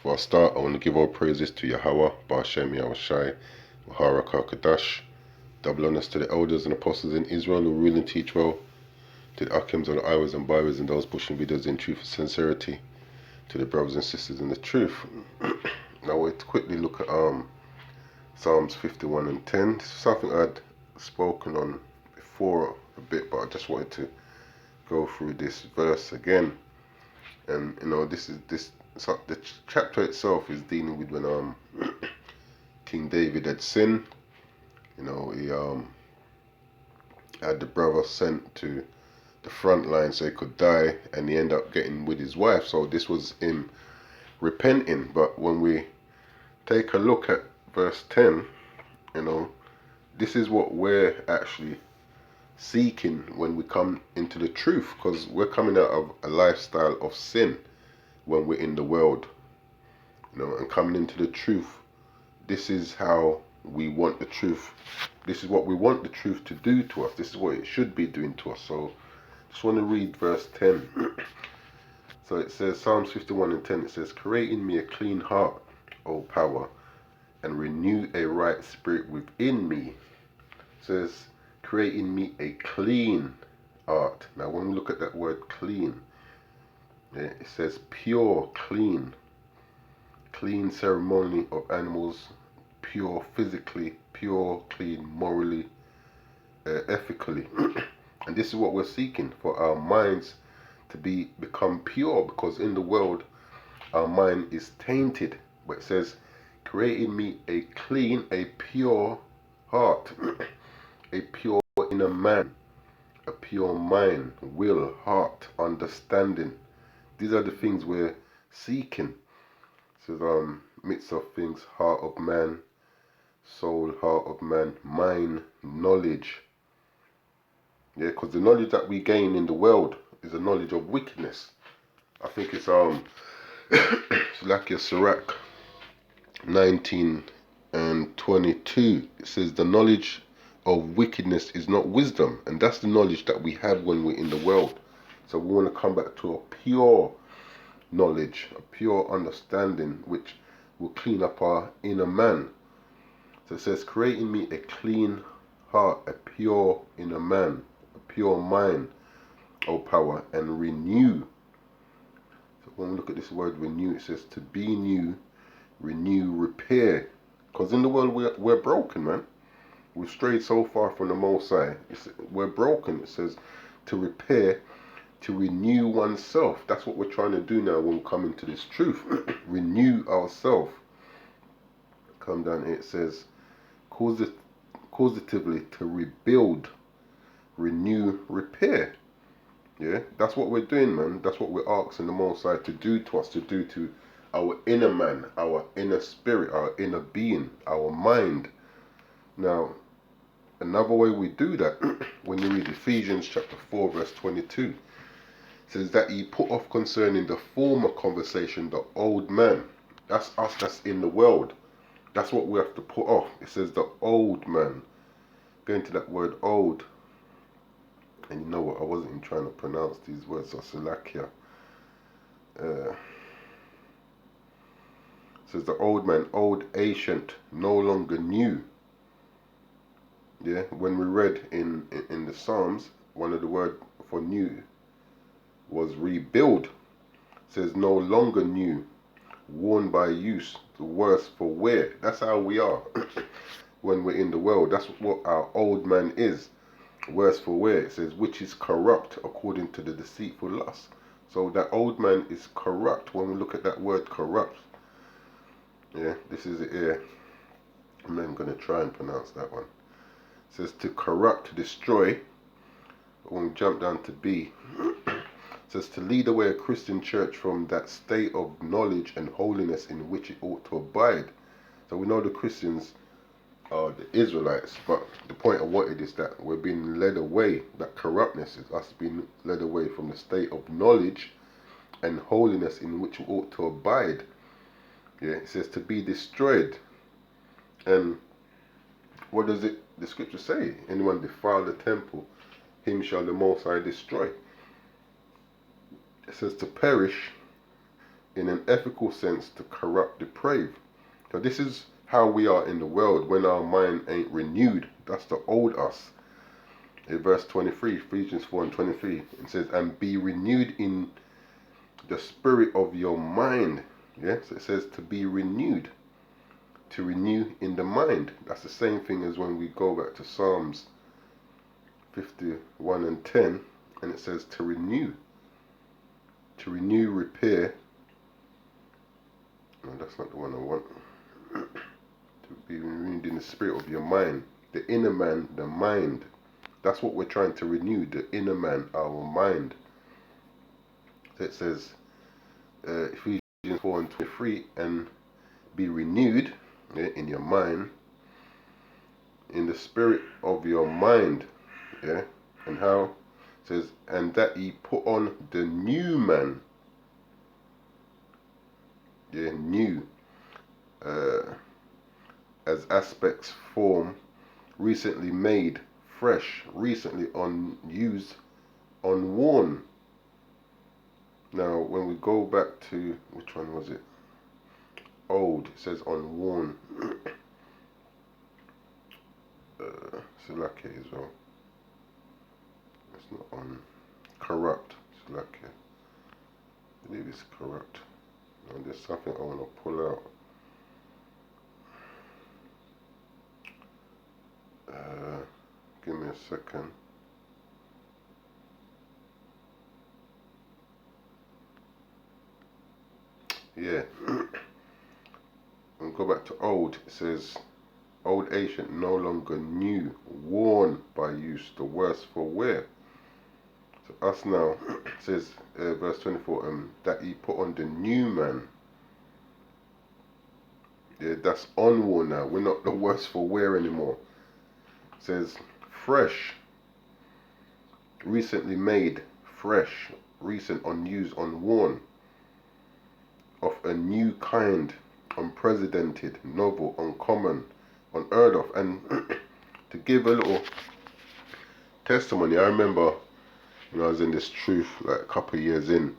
For a start, I want to give all praises to Yahweh, Ba'ashem Yahushai, Wahara Kakadash. Double honors to the elders and apostles in Israel who rule and teach well, to the Akims and the Iwas and Bywers and those pushing videos in truth and sincerity, to the brothers and sisters in the truth. Now we'll quickly look at Psalms 51 and 10. This is something I'd spoken on before a bit, but I just wanted to go through this verse again. And you know, the chapter itself is dealing with when King David had sinned. You know, he had the brother sent to the front line so he could die, and he ended up getting with his wife. So this was him repenting. But when we take a look at verse 10, you know, this is what we're actually seeking when we come into the truth, because we're coming out of a lifestyle of sin when we're in the world, you know, and coming into the truth. This is how we want the truth. This is what we want the truth to do to us. This is what it should be doing to us. So just want to read verse 10. So it says, Psalms 51 and 10, it says, create in me a clean heart, O power, and renew a right spirit within me. It says, create in me a clean heart. Now when we look at that word clean, it says pure, clean ceremony of animals, pure physically, pure, clean morally, ethically. And this is what we're seeking, for our minds to become pure, because in the world our mind is tainted. But it says, create in me a clean, a pure heart, a pure inner man, a pure mind, will, heart, understanding. These are the things we're seeking. It says, midst of things, heart of man, soul, heart of man, mind, knowledge. Yeah, because the knowledge that we gain in the world is a knowledge of wickedness. I think it's Salakia Sirach 19 and 22. It says the knowledge of wickedness is not wisdom, and that's the knowledge that we have when we're in the world. So we want to come back to a pure knowledge, a pure understanding, which will clean up our inner man. So it says, create in me a clean heart, a pure inner man, a pure mind, O power, and renew. So when we look at this word renew, it says to be new, renew, repair. Because in the world we're broken, man. We've strayed so far from the Most High. We're broken. It says to repair, to renew oneself. That's what we're trying to do now when we come into this truth. Renew ourselves. Come down here, it says causatively to rebuild, renew, repair. Yeah, that's what we're doing, man. That's what we're asking the Most High to do to us, to do to our inner man, our inner spirit, our inner being, our mind. Now, another way we do that, when you read Ephesians chapter 4 verse 22, says that ye put off concerning the former conversation the old man. That's us that's in the world. That's what we have to put off. It says the old man. Going to that word old. And you know what, I wasn't even trying to pronounce these words, so Salakia. Says the old man, old, ancient, no longer new. Yeah, when we read in the Psalms, one of the words for new was rebuild. It says no longer new, worn by use, the worse for wear. That's how we are when we're in the world. That's what our old man is, worse for wear. It says which is corrupt according to the deceitful lust. So that old man is corrupt. When we look at that word corrupt, yeah, this is it here. I'm not even going to try and pronounce that one. It says to corrupt, to destroy. But when we jump down to B, it says to lead away a Christian church from that state of knowledge and holiness in which it ought to abide. So we know the Christians are the Israelites, but the point of what it is that we're being led away, that corruptness is us being led away from the state of knowledge and holiness in which we ought to abide. Yeah, it says to be destroyed. And what does the scripture say? Anyone defile the temple, him shall the Most High destroy. It says to perish, in an ethical sense to corrupt, deprave. So this is how we are in the world when our mind ain't renewed. That's the old us. In verse 23, Ephesians 4 and 23, it says, and be renewed in the spirit of your mind. Yeah, so it says to be renewed. To renew in the mind. That's the same thing as when we go back to Psalms 51 and 10, and it says to renew. To renew, repair. No, that's not the one I want. To be renewed in the spirit of your mind. The inner man, the mind. That's what we're trying to renew, the inner man, our mind. So it says, Ephesians 4 and 23, and be renewed, yeah, in your mind, in the spirit of your mind. Yeah, and how? It says, and that ye put on the new man. Yeah, new. As aspects, form, recently made, fresh, recently unused, unworn. Now, when we go back to, which one was it? Old, it says unworn. Silake as well. It's not on. Corrupt. Silake. I believe it's corrupt. Now, there's something I want to pull out. Give me a second. Yeah. And go back to old. It says, old ancient, no longer new, worn by use, the worse for wear. So us now, it says, verse 24, that ye put on the new man. Yeah, that's unworn now. We're not the worse for wear anymore. It says, fresh, recently made, fresh, recent, unused, unworn, of a new kind, unprecedented, novel, uncommon, unheard of. And to give a little testimony, I remember when I was in this truth like a couple of years in,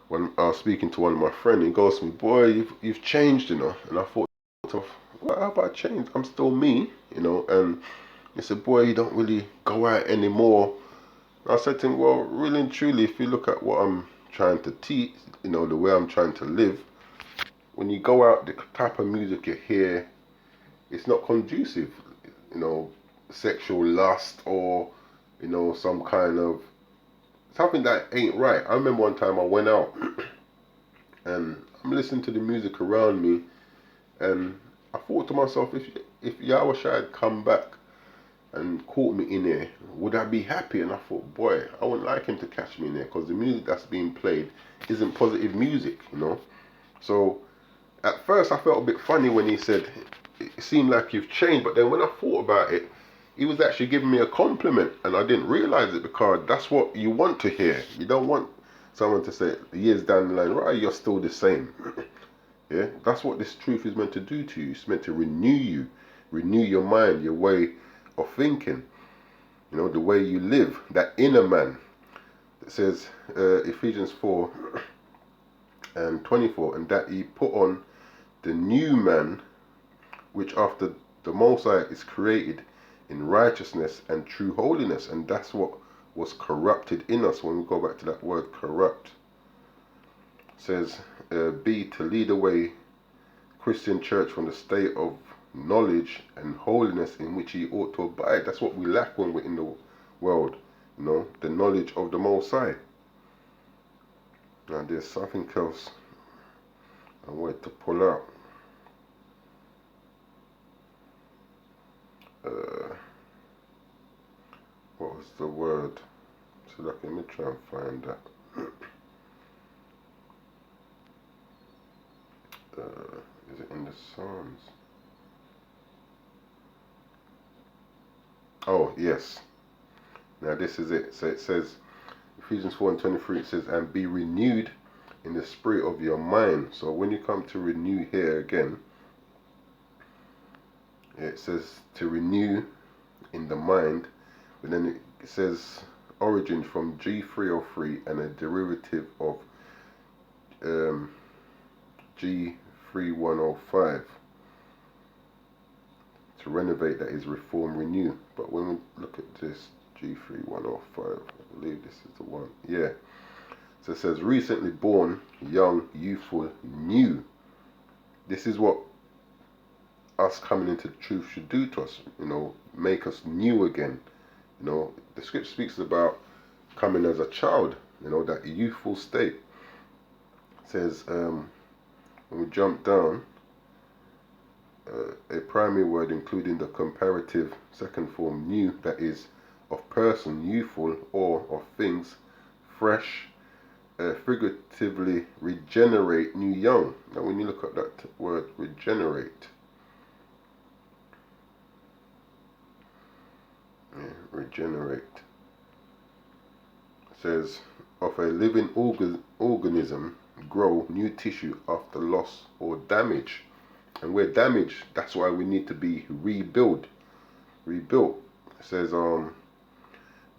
when I was speaking to one of my friends, he goes to me, boy, you've changed, you know. And I thought, well, how about I changed? I'm still me, you know. And he said, boy, you don't really go out anymore. And I said to him, well, really and truly, if you look at what I'm trying to teach, you know, the way I'm trying to live, when you go out, the type of music you hear, it's not conducive, you know, sexual lust or, you know, some kind of, something that ain't right. I remember one time I went out and I'm listening to the music around me, and I thought to myself, if Yahweh had come back and caught me in there, would I be happy? And I thought, boy, I wouldn't like him to catch me in there, because the music that's being played isn't positive music, you know. So at first I felt a bit funny when he said, it seemed like you've changed, but then when I thought about it, he was actually giving me a compliment, and I didn't realize it, because that's what you want to hear. You don't want someone to say years down the line, right, you're still the same. Yeah, that's what this truth is meant to do to you. It's meant to renew you, renew your mind, your way of thinking, you know, the way you live, that inner man. It says, Ephesians 4 and 24, and that ye put on the new man, which after the Most High is created in righteousness and true holiness. And that's what was corrupted in us. When we go back to that word corrupt, it says, be to lead away Christian church from the state of knowledge and holiness in which ye ought to abide. That's what we lack when we're in the world, you know, the knowledge of the Most High. Now there's something else I wanted to pull out. What was the word? So let me try and find that. Is it in the Psalms? Oh, yes. Now this is it. So it says, Ephesians 4 and 23, it says, and be renewed in the spirit of your mind. So when you come to renew here again, it says to renew in the mind, but then it says origin from G303 and a derivative of G3105. To renovate, that is reform, renew. But when we look at this G3105, I believe this is the one. Yeah. So it says recently born, young, youthful, new. This is what us coming into the truth should do to us, make us new again. The scripture speaks about coming as a child, that youthful state. It says, when we jump down, a primary word including the comparative second form new, that is of person, youthful, or of things, fresh, figuratively regenerate, new, young. Now when you look at that word regenerate, regenerate, it says of a living organism grow new tissue after loss or damage. And we're damaged, that's why we need to be rebuilt. It says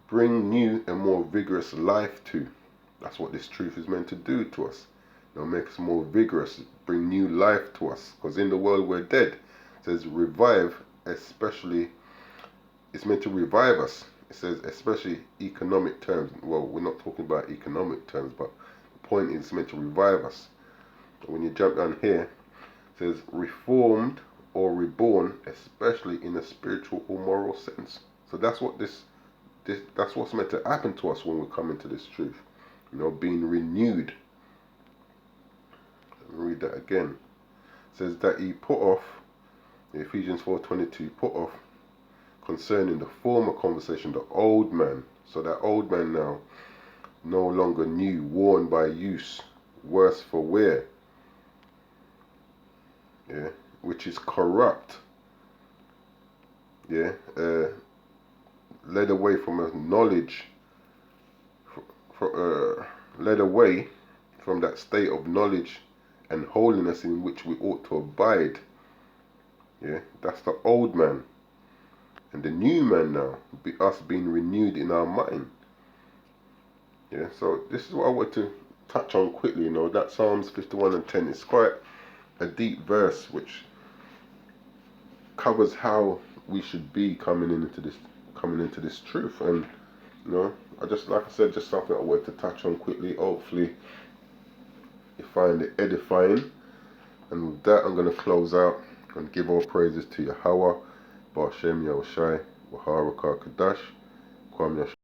bring new and more vigorous life to. That's what this truth is meant to do to us. Make us more vigorous, bring new life to us. Because in the world we're dead. It says revive, especially, it's meant to revive us. It says especially economic terms. Well, we're not talking about economic terms, but the point is it's meant to revive us. When you jump down here, it says reformed or reborn, especially in a spiritual or moral sense. So that's what that's what's meant to happen to us when we come into this truth. Being renewed. Let me read that again. It says that he put off, Ephesians 4:22, put off concerning the former conversation the old man. So that old man now no longer new, worn by use, worse for wear, which is corrupt, led away from a knowledge, led away from that state of knowledge and holiness in which we ought to abide. That's the old man. And the new man now, us being renewed in our mind. So this is what I want to touch on quickly. That Psalms 51:10 is quite a deep verse which covers how we should be coming into this truth. And I just, like I said, just something I wanted to touch on quickly. Hopefully you find it edifying. And with that, I'm going to close out and give all praises to Yahweh, Ba'ashem Yahushai, Waharakah Kadash, Kwam Yash.